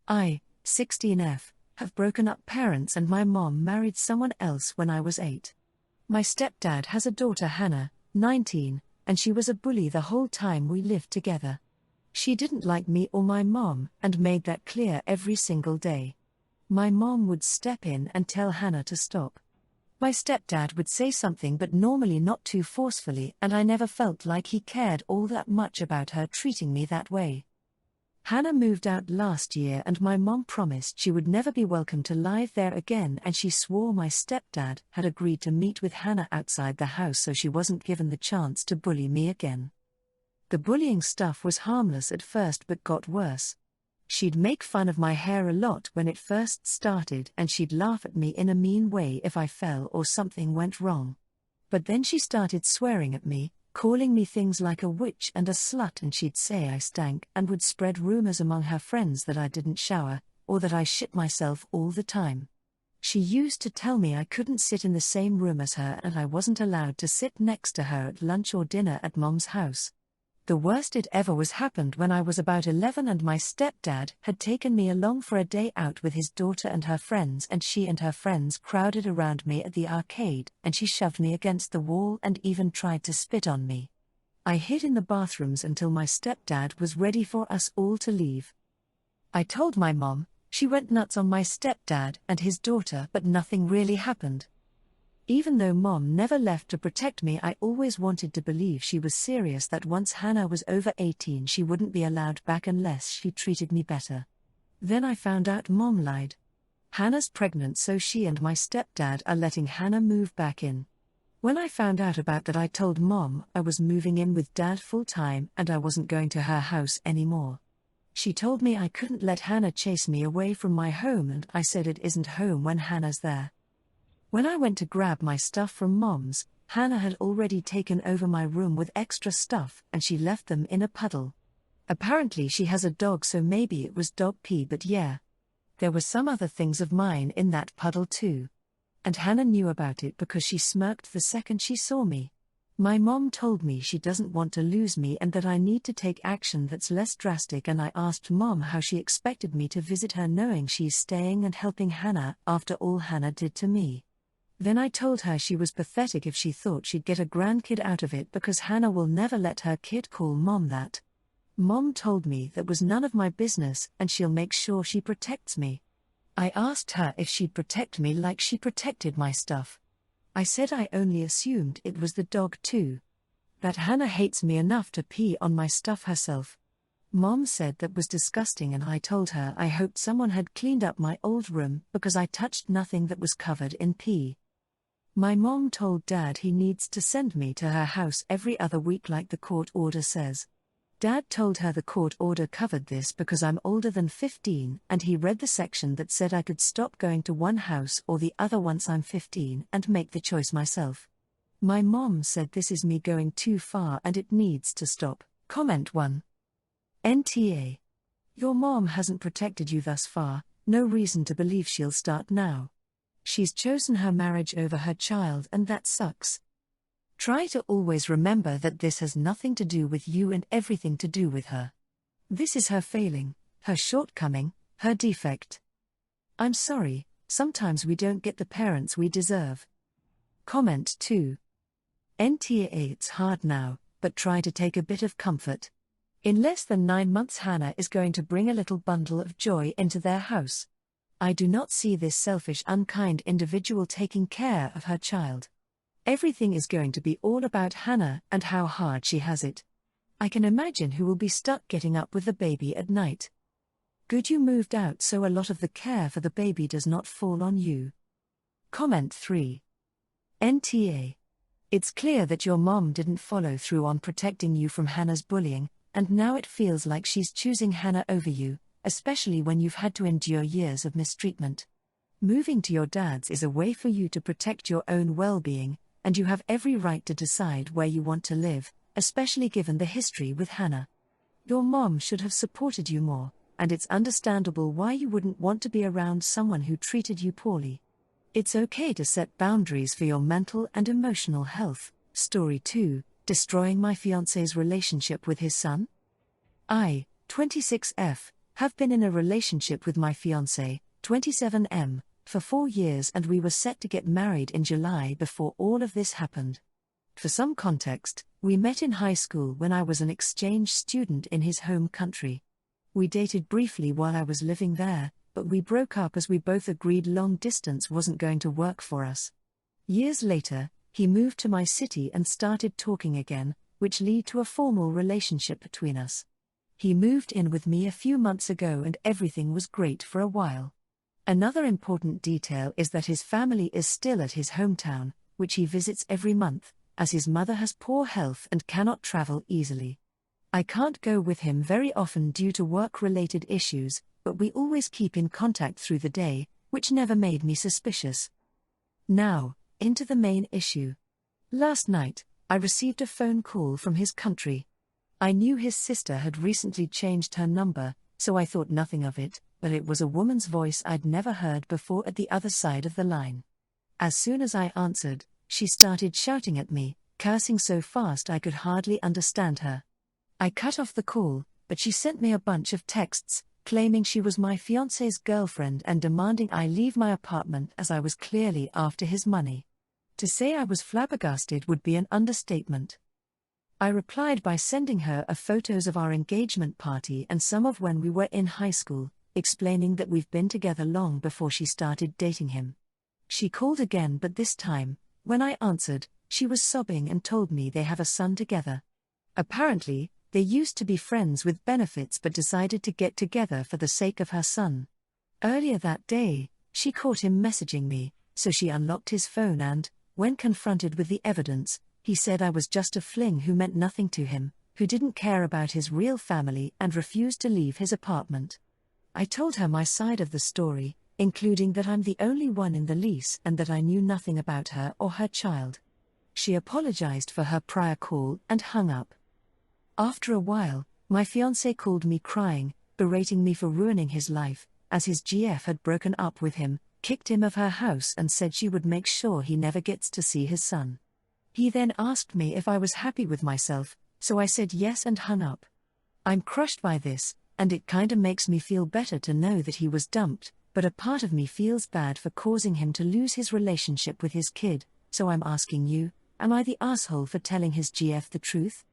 I, 16F, have broken up parents and my mom married someone else when I was 8. My stepdad has a daughter Hannah, 19, and she was a bully the whole time we lived together. She didn't like me or my mom and made that clear every single day. My mom would step in and tell Hannah to stop. My stepdad would say something but normally not too forcefully, and I never felt like he cared all that much about her treating me that way. Hannah moved out last year and my mom promised she would never be welcome to live there again, and she swore my stepdad had agreed to meet with Hannah outside the house so she wasn't given the chance to bully me again. The bullying stuff was harmless at first but got worse. She'd make fun of my hair a lot when it first started, and she'd laugh at me in a mean way if I fell or something went wrong. But then she started swearing at me, calling me things like a witch and a slut, and she'd say I stank and would spread rumors among her friends that I didn't shower, or that I shit myself all the time. She used to tell me I couldn't sit in the same room as her and I wasn't allowed to sit next to her at lunch or dinner at Mom's house. The worst it ever was happened when I was about 11 and my stepdad had taken me along for a day out with his daughter and her friends, and she and her friends crowded around me at the arcade, and she shoved me against the wall and even tried to spit on me. I hid in the bathrooms until my stepdad was ready for us all to leave. I told my mom, she went nuts on my stepdad and his daughter, but nothing really happened. Even though Mom never left to protect me, I always wanted to believe she was serious, that once Hannah was over 18 she wouldn't be allowed back unless she treated me better. Then I found out Mom lied. Hannah's pregnant, so she and my stepdad are letting Hannah move back in. When I found out about that, I told Mom I was moving in with Dad full time and I wasn't going to her house anymore. She told me I couldn't let Hannah chase me away from my home, and I said it isn't home when Hannah's there. When I went to grab my stuff from Mom's, Hannah had already taken over my room with extra stuff and she left them in a puddle. Apparently she has a dog, so maybe it was dog pee, but yeah. There were some other things of mine in that puddle too. And Hannah knew about it because she smirked the second she saw me. My mom told me she doesn't want to lose me and that I need to take action that's less drastic, and I asked Mom how she expected me to visit her knowing she's staying and helping Hannah after all Hannah did to me. Then I told her she was pathetic if she thought she'd get a grandkid out of it, because Hannah will never let her kid call Mom that. Mom told me that was none of my business and she'll make sure she protects me. I asked her if she'd protect me like she protected my stuff. I said I only assumed it was the dog too. That Hannah hates me enough to pee on my stuff herself. Mom said that was disgusting, and I told her I hoped someone had cleaned up my old room because I touched nothing that was covered in pee. My mom told Dad he needs to send me to her house every other week like the court order says. Dad told her the court order covered this because I'm older than 15, and he read the section that said I could stop going to one house or the other once I'm 15 and make the choice myself. My mom said this is me going too far and it needs to stop. Comment 1. NTA. Your mom hasn't protected you thus far, no reason to believe she'll start now. She's chosen her marriage over her child, and that sucks. Try to always remember that this has nothing to do with you and everything to do with her. This is her failing, her shortcoming, her defect. I'm sorry, sometimes we don't get the parents we deserve. Comment 2. NTA. It's hard now, but try to take a bit of comfort. In less than 9 months Hannah is going to bring a little bundle of joy into their house. I do not see this selfish, unkind individual taking care of her child. Everything is going to be all about Hannah and how hard she has it. I can imagine who will be stuck getting up with the baby at night. Good you moved out so a lot of the care for the baby does not fall on you. Comment 3. NTA. It's clear that your mom didn't follow through on protecting you from Hannah's bullying, and now it feels like she's choosing Hannah over you, especially when you've had to endure years of mistreatment. Moving to your dad's is a way for you to protect your own well-being, and you have every right to decide where you want to live, especially given the history with Hannah. Your mom should have supported you more, and it's understandable why you wouldn't want to be around someone who treated you poorly. It's okay to set boundaries for your mental and emotional health. Story 2, destroying my fiancé's relationship with his son? I, 26F, have been in a relationship with my fiancé, 27M, for 4 years, and we were set to get married in July before all of this happened. For some context, we met in high school when I was an exchange student in his home country. We dated briefly while I was living there, but we broke up as we both agreed long distance wasn't going to work for us. Years later, he moved to my city and started talking again, which led to a formal relationship between us. He moved in with me a few months ago and everything was great for a while. Another important detail is that his family is still at his hometown, which he visits every month, as his mother has poor health and cannot travel easily. I can't go with him very often due to work-related issues, but we always keep in contact through the day, which never made me suspicious. Now, into the main issue. Last night, I received a phone call from his country. I knew his sister had recently changed her number, so I thought nothing of it, but it was a woman's voice I'd never heard before at the other side of the line. As soon as I answered, she started shouting at me, cursing so fast I could hardly understand her. I cut off the call, but she sent me a bunch of texts, claiming she was my fiancé's girlfriend and demanding I leave my apartment as I was clearly after his money. To say I was flabbergasted would be an understatement. I replied by sending her photos of our engagement party and some of when we were in high school, explaining that we've been together long before she started dating him. She called again, but this time, when I answered, she was sobbing and told me they have a son together. Apparently, they used to be friends with benefits but decided to get together for the sake of her son. Earlier that day, she caught him messaging me, so she unlocked his phone and, when confronted with the evidence, he said I was just a fling who meant nothing to him, who didn't care about his real family and refused to leave his apartment. I told her my side of the story, including that I'm the only one in the lease and that I knew nothing about her or her child. She apologized for her prior call and hung up. After a while, my fiancé called me crying, berating me for ruining his life, as his GF had broken up with him, kicked him of her house and said she would make sure he never gets to see his son. He then asked me if I was happy with myself, so I said yes and hung up. I'm crushed by this, and it kinda makes me feel better to know that he was dumped, but a part of me feels bad for causing him to lose his relationship with his kid, so I'm asking you, am I the asshole for telling his GF the truth?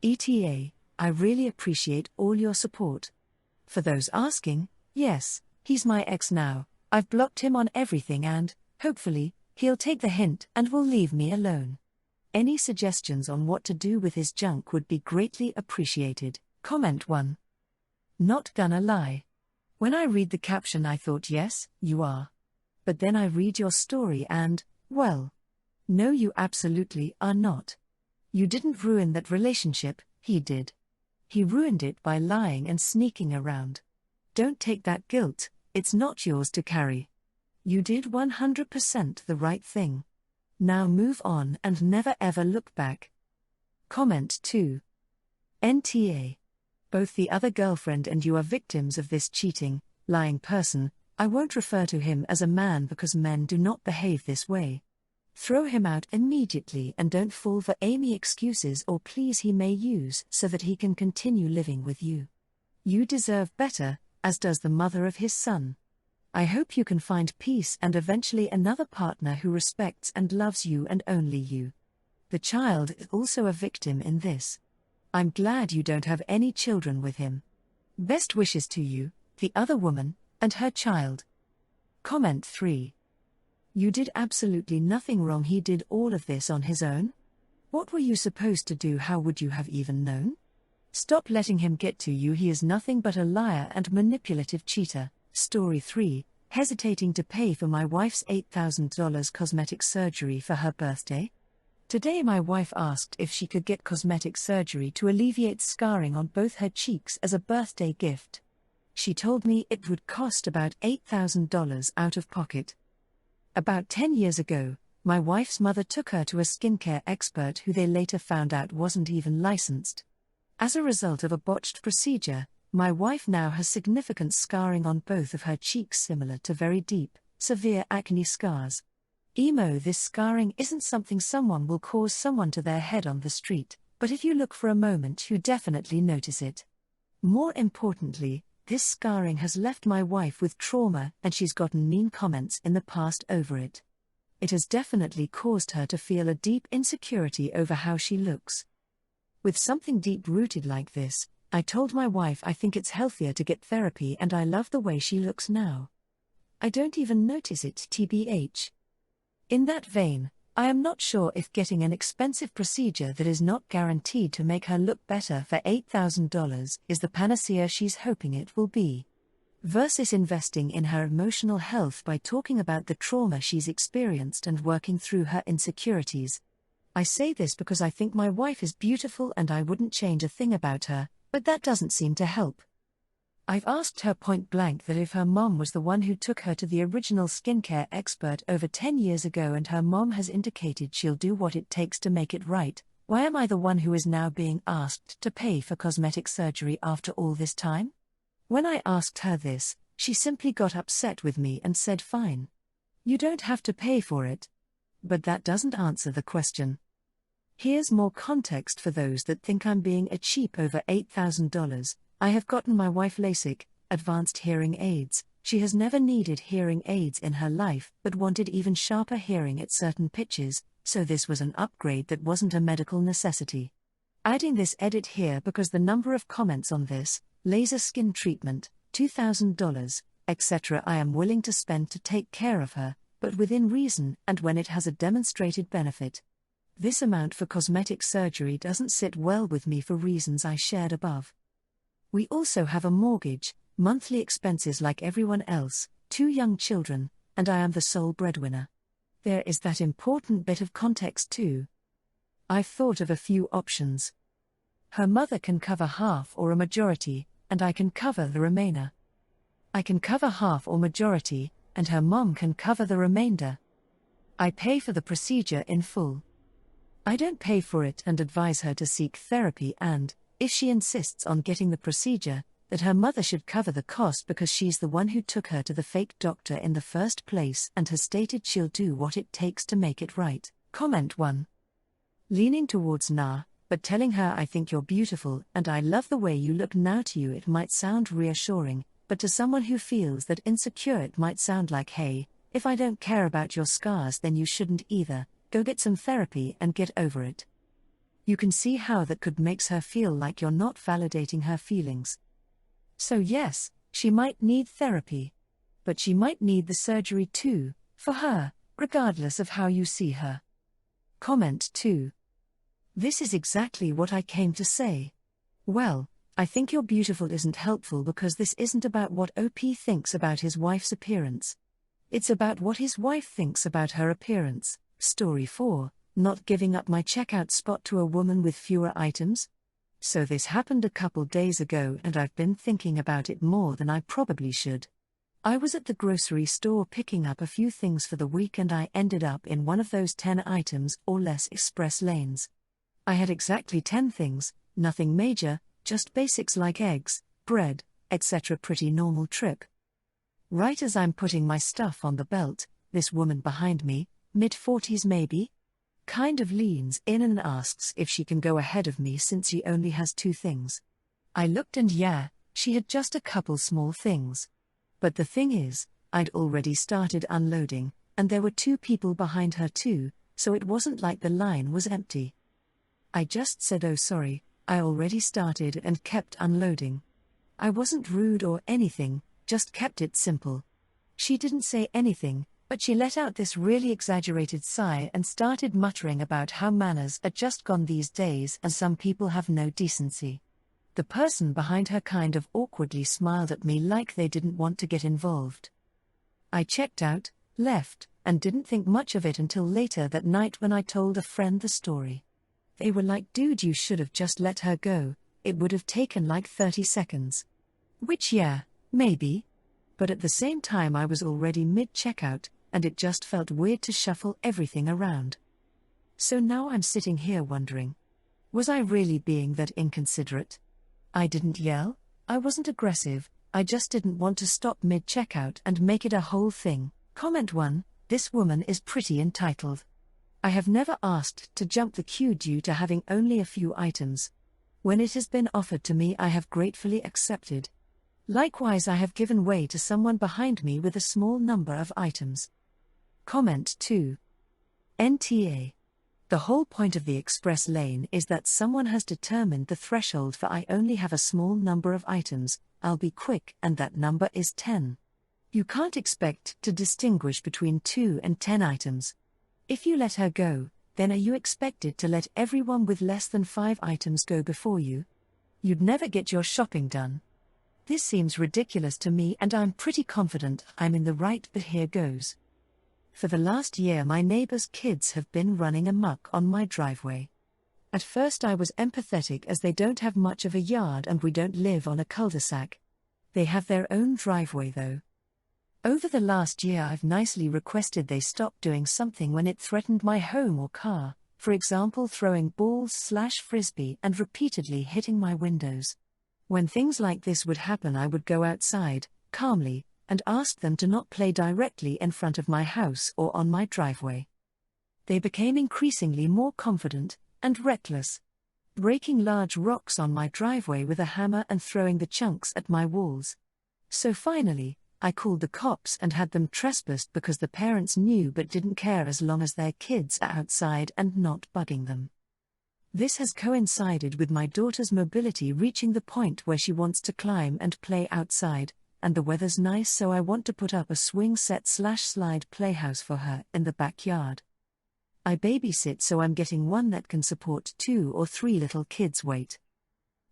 ETA, I really appreciate all your support. For those asking, yes, he's my ex now, I've blocked him on everything and, hopefully, he'll take the hint and will leave me alone. Any suggestions on what to do with his junk would be greatly appreciated. Comment 1. Not gonna lie. When I read the caption I thought yes, you are. But then I read your story and, well, no, you absolutely are not. You didn't ruin that relationship, he did. He ruined it by lying and sneaking around. Don't take that guilt, it's not yours to carry. You did 100% the right thing. Now move on and never ever look back. Comment 2. NTA. Both the other girlfriend and you are victims of this cheating, lying person. I won't refer to him as a man because men do not behave this way. Throw him out immediately and don't fall for any excuses or pleas he may use so that he can continue living with you. You deserve better, as does the mother of his son. I hope you can find peace and eventually another partner who respects and loves you and only you. The child is also a victim in this. I'm glad you don't have any children with him. Best wishes to you, the other woman, and her child. Comment 3. You did absolutely nothing wrong. He did all of this on his own? What were you supposed to do? How would you have even known? Stop letting him get to you. He is nothing but a liar and manipulative cheater. Story 3. Hesitating to pay for my wife's $8,000 cosmetic surgery for her birthday? Today my wife asked if she could get cosmetic surgery to alleviate scarring on both her cheeks as a birthday gift. She told me it would cost about $8,000 out of pocket. About 10 years ago, my wife's mother took her to a skincare expert who they later found out wasn't even licensed. As a result of a botched procedure, my wife now has significant scarring on both of her cheeks similar to very deep, severe acne scars. This scarring isn't something someone will cause someone to their head on the street, but if you look for a moment you definitely notice it. More importantly, This scarring has left my wife with trauma and she's gotten mean comments in the past over it. It has definitely caused her to feel a deep insecurity over how she looks. With something deep-rooted like this, I told my wife I think it's healthier to get therapy and I love the way she looks now. I don't even notice it, tbh. In that vein, I am not sure if getting an expensive procedure that is not guaranteed to make her look better for $8,000 is the panacea she's hoping it will be. Versus investing in her emotional health by talking about the trauma she's experienced and working through her insecurities. I say this because I think my wife is beautiful and I wouldn't change a thing about her, but that doesn't seem to help. I've asked her point blank that if her mom was the one who took her to the original skincare expert over 10 years ago and her mom has indicated she'll do what it takes to make it right, why am I the one who is now being asked to pay for cosmetic surgery after all this time? When I asked her this, she simply got upset with me and said fine. You don't have to pay for it. But that doesn't answer the question. Here's more context for those that think I'm being a cheap over $8,000. I have gotten my wife LASIK, advanced hearing aids. She has never needed hearing aids in her life but wanted even sharper hearing at certain pitches, so this was an upgrade that wasn't a medical necessity. Adding this edit here because the number of comments on this, laser skin treatment, $2,000, etc. I am willing to spend to take care of her, but within reason and when it has a demonstrated benefit. This amount for cosmetic surgery doesn't sit well with me for reasons I shared above. We also have a mortgage, monthly expenses like everyone else, 2 young children, and I am the sole breadwinner. There is that important bit of context too. I've thought of a few options. Her mother can cover half or a majority, and I can cover the remainder. I can cover half or majority, and her mom can cover the remainder. I pay for the procedure in full. I don't pay for it and advise her to seek therapy and, if she insists on getting the procedure, that her mother should cover the cost because she's the one who took her to the fake doctor in the first place and has stated she'll do what it takes to make it right. Comment 1. Leaning towards nah, but telling her I think you're beautiful and I love the way you look now. To you it might sound reassuring, but to someone who feels that insecure it might sound like hey, if I don't care about your scars then you shouldn't either, go get some therapy and get over it. You can see how that could make her feel like you're not validating her feelings. So yes, she might need therapy. But she might need the surgery too, for her, regardless of how you see her. Comment 2. This is exactly what I came to say. Well, I think you're beautiful isn't helpful because this isn't about what OP thinks about his wife's appearance. It's about what his wife thinks about her appearance. Story 4. Not giving up my checkout spot to a woman with fewer items? So this happened a couple days ago and I've been thinking about it more than I probably should. I was at the grocery store picking up a few things for the week and I ended up in one of those 10 items or less express lanes. I had exactly 10 things, nothing major, just basics like eggs, bread, etc. Pretty normal trip. Right as I'm putting my stuff on the belt, this woman behind me, mid-40s maybe, kind of leans in and asks if she can go ahead of me since she only has 2 things. I looked and yeah, she had just a couple small things. But the thing is, I'd already started unloading, and there were 2 people behind her too, so it wasn't like the line was empty. I just said oh sorry, I already started and kept unloading. I wasn't rude or anything, just kept it simple. She didn't say anything, but she let out this really exaggerated sigh and started muttering about how manners are just gone these days and some people have no decency. The person behind her kind of awkwardly smiled at me like they didn't want to get involved. I checked out, left, and didn't think much of it until later that night when I told a friend the story. They were like, dude, you should have just let her go, it would have taken like 30 seconds. Which yeah, maybe. But at the same time I was already mid-checkout, and it just felt weird to shuffle everything around. So now I'm sitting here wondering, was I really being that inconsiderate? I didn't yell, I wasn't aggressive, I just didn't want to stop mid-checkout and make it a whole thing. Comment 1, this woman is pretty entitled. I have never asked to jump the queue due to having only a few items. When it has been offered to me I have gratefully accepted. Likewise, I have given way to someone behind me with a small number of items. Comment 2. NTA. The whole point of the express lane is that someone has determined the threshold for I only have a small number of items, I'll be quick, and that number is 10. You can't expect to distinguish between 2 and 10 items. If you let her go, then are you expected to let everyone with less than 5 items go before you? You'd never get your shopping done. This seems ridiculous to me, and I'm pretty confident I'm in the right, but here goes. For the last year, my neighbor's kids have been running amok on my driveway. At first I was empathetic, as they don't have much of a yard and we don't live on a cul-de-sac. They have their own driveway though. Over the last year I've nicely requested they stop doing something when it threatened my home or car, for example throwing balls/frisbee and repeatedly hitting my windows. When things like this would happen, I would go outside, calmly, and ask them to not play directly in front of my house or on my driveway. They became increasingly more confident and reckless, breaking large rocks on my driveway with a hammer and throwing the chunks at my walls. So finally, I called the cops and had them trespassed because the parents knew but didn't care as long as their kids are outside and not bugging them. This has coincided with my daughter's mobility reaching the point where she wants to climb and play outside, and the weather's nice, so I want to put up a swing set/slide playhouse for her in the backyard. I babysit, so I'm getting one that can support 2 or 3 little kids' weight.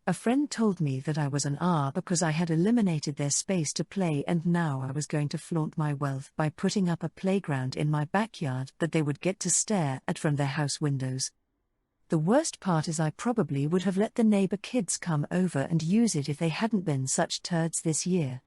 A friend told me that I was an R because I had eliminated their space to play, and now I was going to flaunt my wealth by putting up a playground in my backyard that they would get to stare at from their house windows. The worst part is I probably would have let the neighbor kids come over and use it if they hadn't been such turds this year.